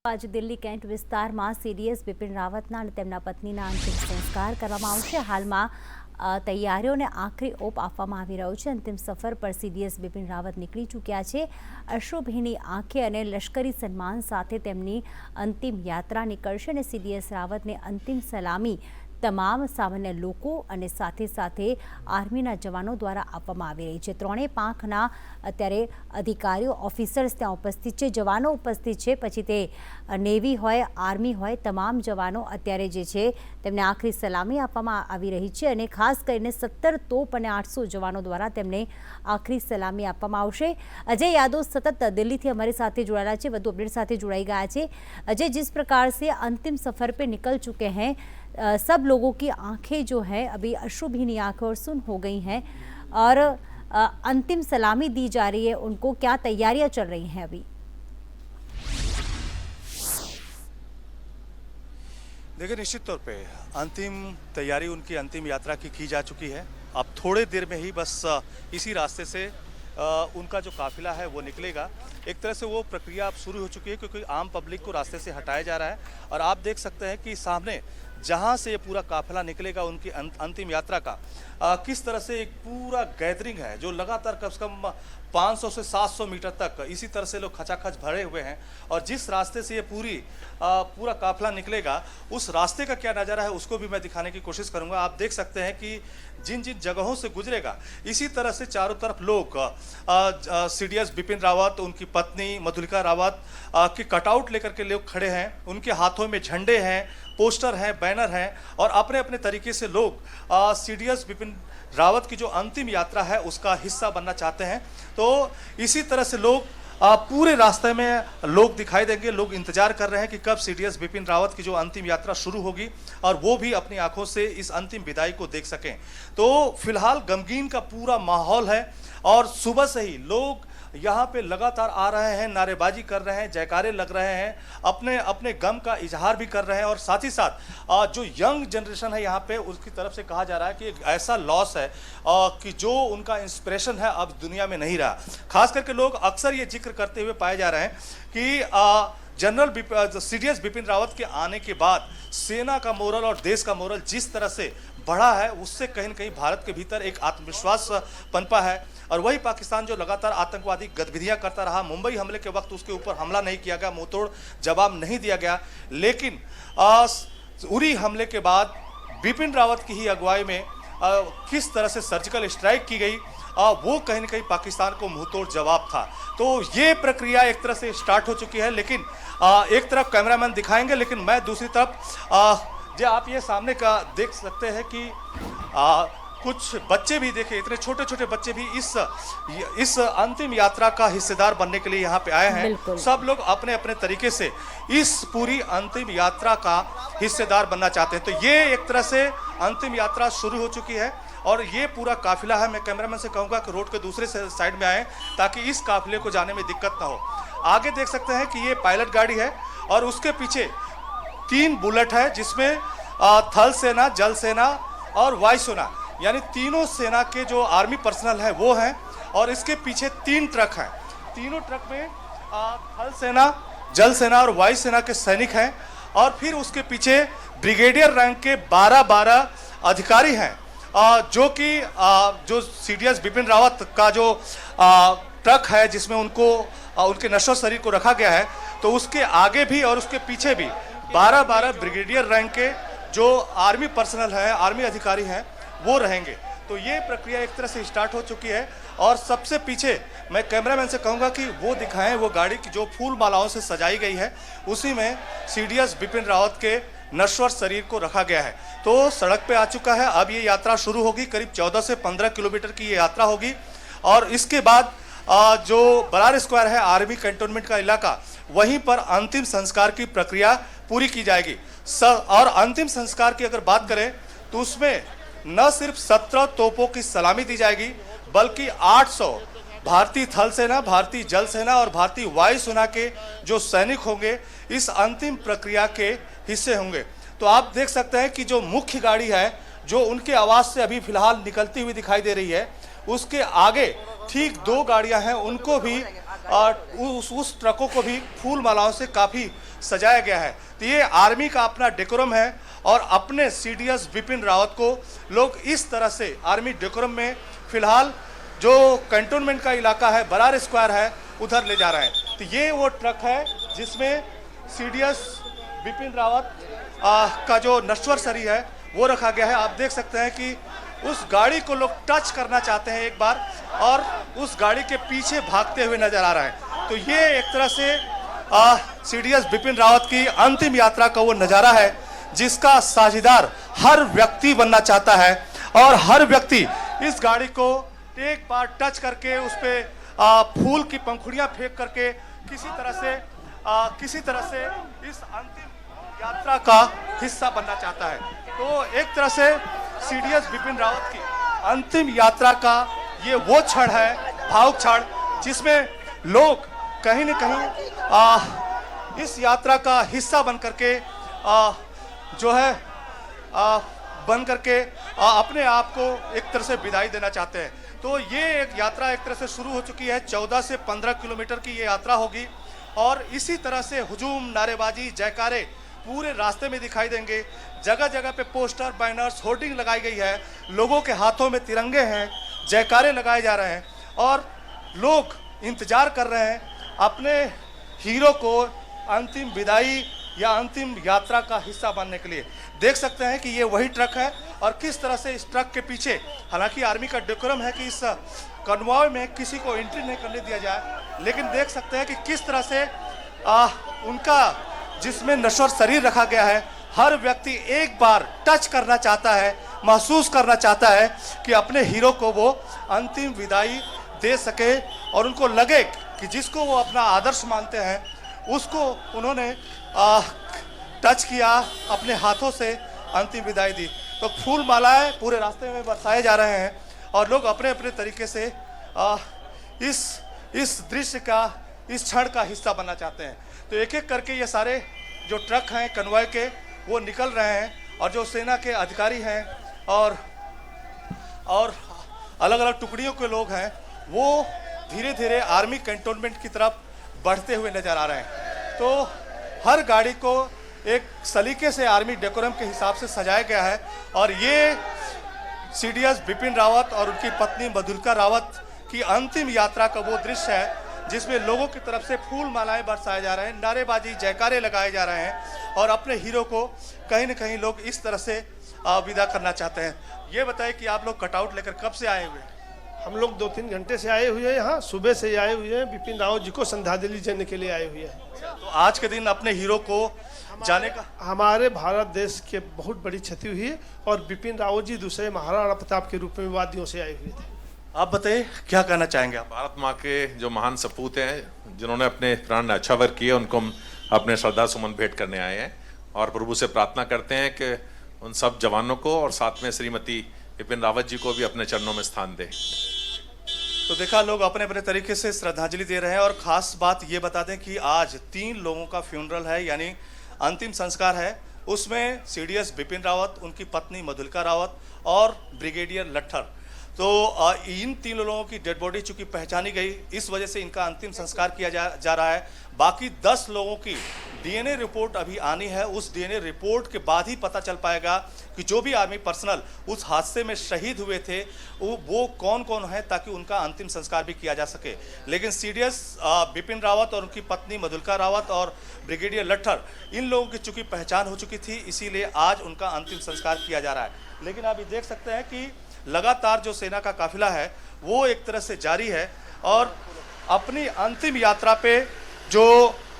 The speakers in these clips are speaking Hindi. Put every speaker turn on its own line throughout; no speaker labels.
आज दिल्ली કેન્ટ વિસ્તારમાં સીડીએસ બિપિન રાવતના અને તેમના પત્નીના અંતિમ સંસ્કાર કરવામાં આવશે। હાલમાં તૈયારીઓને આખરી ઓપ આપવામાં આવી રહ્યો છે। અંતિમ સફર પર સીડીએસ બિપિન રાવત નીકળી ચૂક્યા છે। અશ્રુભીની આંખે અને લશ્કરી સન્માન સાથે તેમની અંતિમ યાત્રા નીકળશે અને સીડીએસ રાવતને અંતિમ સલામી તમામ સામાન્ય લોકો અને સાથે સાથે આર્મીના જવાનો દ્વારા આપવામાં આવી રહી છે। ત્રણેય પાંખના અત્યારે અધિકારીઓ ઓફિસર્સ ત્યાં ઉપસ્થિત છે, જવાનો ઉપસ્થિત છે, પછી તે નેવી હોય, આર્મી હોય, તમામ જવાનો અત્યારે જે છે તેમને આખરી સલામી આપવામાં આવી રહી છે અને ખાસ કરીને 17 તોપ અને 800 જવાનો દ્વારા તેમને આખરી સલામી આપવામાં આવશે। અજય यादव સતત દિલ્હીથી અમારી સાથે જોડાયેલા છે, વધુ અપડેટ સાથે જોડાઈ ગયા છે। अजय, जिस प्रकार से अंतिम सफर पे निकल चुके हैं, सब लोगों की आंखें जो है अभी अश्रुभीनी आंखें और सुन हो गई हैं और अंतिम सलामी दी जा रही है उनको, क्या तैयारियां चल रही हैं अभी?
देखिए, निश्चित तौर पे अंतिम तैयारी उनकी अंतिम यात्रा की जा चुकी है। अब थोड़े देर में ही बस इसी रास्ते से उनका जो काफिला है वो निकलेगा। एक तरह से वो प्रक्रिया अब शुरू हो चुकी है क्योंकि आम पब्लिक को रास्ते से हटाया जा रहा है और आप देख सकते हैं कि सामने जहां से ये पूरा काफिला निकलेगा उनकी अंतिम यात्रा का किस तरह से एक पूरा गैदरिंग है जो लगातार कम से कम 500 से 700 मीटर तक इसी तरह से लोग खचाखच भरे हुए हैं। और जिस रास्ते से ये पूरा काफिला निकलेगा उस रास्ते का क्या नज़ारा है उसको भी मैं दिखाने की कोशिश करूंगा। आप देख सकते हैं कि जिन जिन जगहों से गुजरेगा इसी तरह से चारों तरफ लोग सीडीएस बिपिन रावत, उनकी पत्नी मधुलिका रावत की कटआउट लेकर के लोग खड़े हैं। उनके हाथों में झंडे हैं, पोस्टर हैं, बैनर हैं और अपने अपने तरीके से लोग सीडीएस बिपिन रावत की जो अंतिम यात्रा है उसका हिस्सा बनना चाहते हैं। तो इसी तरह से लोग पूरे रास्ते में लोग दिखाई देंगे। लोग इंतजार कर रहे हैं कि कब सीडीएस बिपिन रावत की जो अंतिम यात्रा शुरू होगी और वो भी अपनी आंखों से इस अंतिम विदाई को देख सकें। तो फिलहाल गमगीन का पूरा माहौल है और सुबह से ही लोग यहाँ पे लगातार आ रहे हैं, नारेबाजी कर रहे हैं, जयकारे लग रहे हैं, अपने अपने गम का इजहार भी कर रहे हैं। और साथ ही साथ जो यंग जनरेशन है यहाँ पे उसकी तरफ से कहा जा रहा है कि एक ऐसा लॉस है कि जो उनका इंस्पिरेशन है अब दुनिया में नहीं रहा। खास करके लोग अक्सर ये जिक्र करते हुए पाए जा रहे हैं कि जनरल सीडीएस बिपिन रावत के आने के बाद सेना का मोरल और देश का मोरल जिस तरह से बढ़ा है उससे कहीं न कहीं भारत के भीतर एक आत्मविश्वास पनपा है। और वही पाकिस्तान जो लगातार आतंकवादी गतिविधियां करता रहा, मुंबई हमले के वक्त उसके ऊपर हमला नहीं किया गया, मुंहतोड़ जवाब नहीं दिया गया, लेकिन उरी हमले के बाद बिपिन रावत की ही अगुवाई में किस तरह से सर्जिकल स्ट्राइक की गई वो कहीं न कहीं पाकिस्तान को मुंहतोड़ जवाब था। तो ये प्रक्रिया एक तरह से स्टार्ट हो चुकी है। लेकिन एक तरफ कैमरामैन दिखाएंगे लेकिन मैं दूसरी तरफ जो आप ये सामने का देख सकते हैं कि कुछ बच्चे भी देखिए, इतने छोटे छोटे बच्चे भी इस अंतिम यात्रा का हिस्सेदार बनने के लिए यहाँ पे आए हैं। सब लोग अपने अपने तरीके से इस पूरी अंतिम यात्रा का हिस्सेदार बनना चाहते हैं। तो ये एक तरह से अंतिम यात्रा शुरू हो चुकी है और ये पूरा काफिला है। मैं कैमरामैन से कहूँगा कि रोड के दूसरे साइड में आए ताकि इस काफिले को जाने में दिक्कत ना हो। आगे देख सकते हैं कि ये पायलट गाड़ी है और उसके पीछे 3 बुलेट है जिसमें थल सेना, जल सेना और वायुसेना यानी तीनों सेना के जो आर्मी पर्सनल है वो हैं। और इसके पीछे 3 ट्रक हैं। तीनों ट्रक में थल सेना, जल सेना और वायुसेना के सैनिक हैं। और फिर उसके पीछे ब्रिगेडियर रैंक के 12 अधिकारी हैं जो कि जो सीडीएस बिपिन रावत का जो ट्रक है जिसमें उनको उनके नश्वर शरीर को रखा गया है, तो उसके आगे भी और उसके पीछे भी 12 ब्रिगेडियर रैंक के जो आर्मी पर्सनल है, आर्मी अधिकारी हैं वो रहेंगे। तो ये प्रक्रिया एक तरह से स्टार्ट हो चुकी है। और सबसे पीछे मैं कैमरामैन से कहूँगा कि वो दिखाएं वो गाड़ी की जो फूल मालाओं से सजाई गई है, उसी में सीडीएस बिपिन रावत के नश्वर शरीर को रखा गया है। तो सड़क पे आ चुका है। अब ये यात्रा शुरू होगी, करीब 14 से 15 किलोमीटर की ये यात्रा होगी। और इसके बाद जो बरार स्क्वायर है आर्मी कैंटोनमेंट का इलाका, वहीं पर अंतिम संस्कार की प्रक्रिया पूरी की जाएगी। और अंतिम संस्कार की अगर बात करें तो उसमें न सिर्फ 17 तोपों की सलामी दी जाएगी बल्कि 800 भारतीय थल सेना, भारतीय जल सेना और भारतीय वायुसेना के जो सैनिक होंगे इस अंतिम प्रक्रिया के हिस्से होंगे। तो आप देख सकते हैं कि जो मुख्य गाड़ी है जो उनके आवाज से अभी फिलहाल निकलती हुई दिखाई दे रही है, उसके आगे ठीक 2 गाड़ियां हैं, उनको भी उस ट्रकों को भी फूल मालाओं से काफ़ी सजाया गया है। तो ये आर्मी का अपना डेकोरम है और अपने सीडीएस बिपिन रावत को लोग इस तरह से आर्मी डेकोरम में फिलहाल जो कंटोनमेंट का इलाका है, बरार स्क्वायर है, उधर ले जा रहे हैं। तो ये वो ट्रक है जिसमें सीडीएस बिपिन रावत का जो नश्वर शरीर है वो रखा गया है। आप देख सकते हैं कि उस गाड़ी को लोग टच करना चाहते हैं एक बार और उस गाड़ी के पीछे भागते हुए नजर आ रहा है। तो ये एक तरह से सीडीएस बिपिन रावत की अंतिम यात्रा का वो नज़ारा है जिसका साझीदार हर व्यक्ति बनना चाहता है और हर व्यक्ति इस गाड़ी को एक बार टच करके उस पर फूल की पंखुड़ियां फेंक करके किसी तरह से इस अंतिम यात्रा का हिस्सा बनना चाहता है। तो एक तरह से सीडीएस बिपिन रावत की अंतिम यात्रा का ये वो क्षण है, भावुक क्षण, जिसमें लोग कहीं न कहीं इस यात्रा का हिस्सा बन करके अपने आप को एक तरह से विदाई देना चाहते हैं। तो ये एक यात्रा एक तरह से शुरू हो चुकी है। 14 से 15 किलोमीटर की ये यात्रा होगी और इसी तरह से हुजूम, नारेबाजी, जयकारे पूरे रास्ते में दिखाई देंगे। जगह जगह पे पोस्टर, बैनर्स, होर्डिंग लगाई गई है, लोगों के हाथों में तिरंगे हैं, जयकारे लगाए जा रहे हैं और लोग इंतजार कर रहे हैं अपने हीरो को अंतिम विदाई या अंतिम यात्रा का हिस्सा बनने के लिए। देख सकते हैं कि ये वही ट्रक है और किस तरह से इस ट्रक के पीछे, हालांकि आर्मी का डेकोरम है कि इस कन्वॉय में किसी को एंट्री नहीं करने दिया जाए, लेकिन देख सकते हैं कि किस तरह से उनका जिसमें नश्वर शरीर रखा गया है, हर व्यक्ति एक बार टच करना चाहता है, महसूस करना चाहता है कि अपने हीरो को वो अंतिम विदाई दे सके और उनको लगे कि जिसको वो अपना आदर्श मानते हैं उसको उन्होंने टच किया, अपने हाथों से अंतिम विदाई दी। तो फूल मालाएं पूरे रास्ते में बरसाए जा रहे हैं और लोग अपने अपने तरीके से इस दृश्य का, इस क्षण का हिस्सा बनना चाहते हैं। तो एक एक करके ये सारे जो ट्रक हैं कन्वॉय के वो निकल रहे हैं और जो सेना के अधिकारी हैं और अलग अलग टुकड़ियों के लोग हैं वो धीरे धीरे आर्मी कैंटोनमेंट की तरफ बढ़ते हुए नजर आ रहे हैं। तो हर गाड़ी को एक सलीके से आर्मी डेकोरम के हिसाब से सजाया गया है और ये सीडीएस बिपिन रावत और उनकी पत्नी मधुलिका रावत की अंतिम यात्रा का वो दृश्य है जिसमें लोगों की तरफ से फूल मालाएं बरसाए जा रहे हैं, नारेबाजी, जयकारे लगाए जा रहे हैं और अपने हीरो को कहीं न कहीं लोग इस तरह से विदा करना चाहते हैं। ये बताइए कि आप लोग कटआउट लेकर कब से आए हुए हैं?
हम लोग 2-3 घंटे से आए हुए हैं, यहाँ सुबह से आए हुए हैं, बिपिन रावत जी को श्रद्धांजलि देने के लिए आए हुए हैं।
तो आज के दिन अपने हीरो को जाने का,
हमारे भारत देश के बहुत बड़ी क्षति हुई है और बिपिन रावत जी दूसरे महाराणा प्रताप के रूप में वादियों से आए हुए थे।
आप बताइए क्या कहना चाहेंगे आप?
भारत माँ के जो महान सपूत हैं जिन्होंने अपने प्राण न्यौछावर किए, उनको हम अपने श्रद्धा सुमन भेंट करने आए हैं और प्रभु से प्रार्थना करते हैं कि उन सब जवानों को और साथ में श्रीमती बिपिन रावत जी को भी अपने चरणों में स्थान दे।
तो देखा, लोग अपने अपने तरीके से श्रद्धांजलि दे रहे हैं और खास बात ये बता दें कि आज 3 लोगों का फ्यूनरल है, यानी अंतिम संस्कार है। उसमें सीडीएस बिपिन रावत, उनकी पत्नी मधुलिका रावत और ब्रिगेडियर लट्ठर। तो इन 3 लोगों की डेड बॉडी चूंकि पहचानी गई, इस वजह से इनका अंतिम संस्कार किया जा रहा है। बाकी 10 लोगों की डीएनए रिपोर्ट अभी आनी है। उस डीएनए रिपोर्ट के बाद ही पता चल पाएगा कि जो भी आर्मी पर्सनल उस हादसे में शहीद हुए थे वो कौन कौन है, ताकि उनका अंतिम संस्कार भी किया जा सके। लेकिन सीडीएस बिपिन रावत और उनकी पत्नी मधुलिका रावत और ब्रिगेडियर लट्ठर, इन लोगों की चूंकि पहचान हो चुकी थी, इसीलिए आज उनका अंतिम संस्कार किया जा रहा है। लेकिन आप ये देख सकते हैं कि लगातार जो सेना का काफिला है वो एक तरह से जारी है और अपनी अंतिम यात्रा पे जो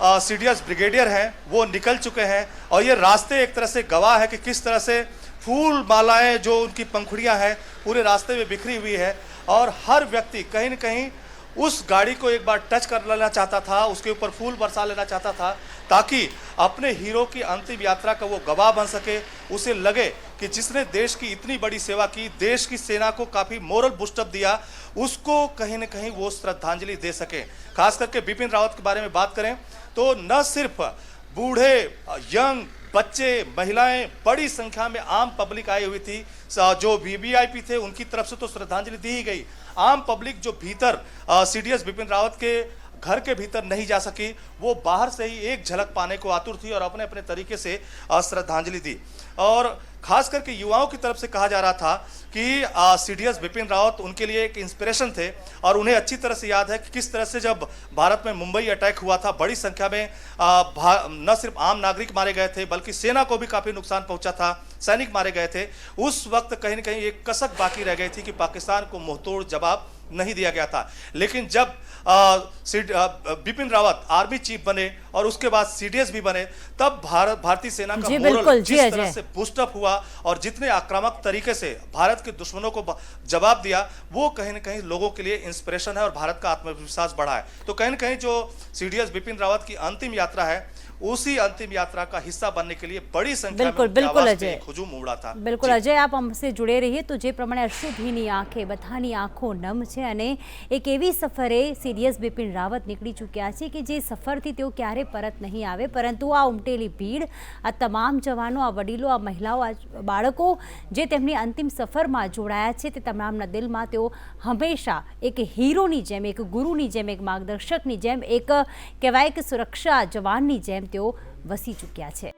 सीडीएस ब्रिगेडियर हैं वो निकल चुके हैं और ये रास्ते एक तरह से गवाह है कि किस तरह से फूल मालाएं, जो उनकी पंखुड़ियां हैं, पूरे रास्ते में बिखरी हुई है और हर व्यक्ति कहीं न कहीं उस गाड़ी को एक बार टच कर लेना चाहता था, उसके ऊपर फूल बरसा लेना चाहता था, ताकि अपने हीरो की अंतिम यात्रा का वो गवाह बन सके। उसे लगे कि जिसने देश की इतनी बड़ी सेवा की, देश की सेना को काफ़ी मोरल बूस्टअप दिया, उसको कहीं न कहीं वो श्रद्धांजलि दे सके। खास करके बिपिन रावत के बारे में बात करें तो न सिर्फ बूढ़े, यंग, बच्चे, महिलाएं, बड़ी संख्या में आम पब्लिक आई हुई थी। जो वीवीआईपी थे उनकी तरफ से तो श्रद्धांजलि दी ही गई। आम पब्लिक जो भीतर सीडीएस बिपिन रावत के घर के भीतर नहीं जा सकी, वो बाहर से ही एक झलक पाने को आतुर थी और अपने अपने तरीके से श्रद्धांजलि दी। और खास करके युवाओं की तरफ से कहा जा रहा था कि सीडीएस बिपिन रावत उनके लिए एक इंस्पिरेशन थे और उन्हें अच्छी तरह से याद है कि किस तरह से जब भारत में मुंबई अटैक हुआ था, बड़ी संख्या में न सिर्फ आम नागरिक मारे गए थे बल्कि सेना को भी काफ़ी नुकसान पहुंचा था, सैनिक मारे गए थे। उस वक्त कहीं न कहीं एक कसक बाकी रह गई थी कि पाकिस्तान को मुंहतोड़ जवाब नहीं दिया गया था। लेकिन जब बिपिन रावत आर्मी चीफ बने और उसके बाद सीडीएस भी बने, तब भारतीय सेना का मोरल जिस तरह से बूस्टअप हुआ और जितने आक्रामक तरीके से भारत के दुश्मनों को जवाब दिया, वो कहीं न कहीं लोगों के लिए इंस्पिरेशन है और भारत का आत्मविश्वास बढ़ा है। तो कहीं न कहीं जो सीडीएस बिपिन रावत की अंतिम यात्रा है, उसी अंतिम यात्रा का हिस्सा बनने के लिए बड़ी संख्या में
अजय
हुजूम उमड़ा था।
बिल्कुल अजय, आप हमसे जुड़े रहिए। तो જે પ્રમાણે અશ્રુભીની આંખે બધાની આંખો નમ છે અને એક એવી સફરે સીડીએસ બિપિન રાવત નીકળી ચૂક્યા છે કે જે સફરથી તેઓ ક્યારે પરત નહીં આવે, પરંતુ આ ઉમટેલી ભીડ, આ તમામ જવાનો, આ વડીલો, આ મહિલાઓ, આ બાળકો જે તેમની અંતિમ સફરમાં જોડાયા છે, તે તમામના દિલમાં તેઓ હંમેશા એક હીરોની જેમ, એક ગુરુની જેમ, એક માર્ગદર્શકની જેમ, એક કહેવાય કે સુરક્ષા જવાનની જેમ તેઓ વસી ચૂક્યા છે।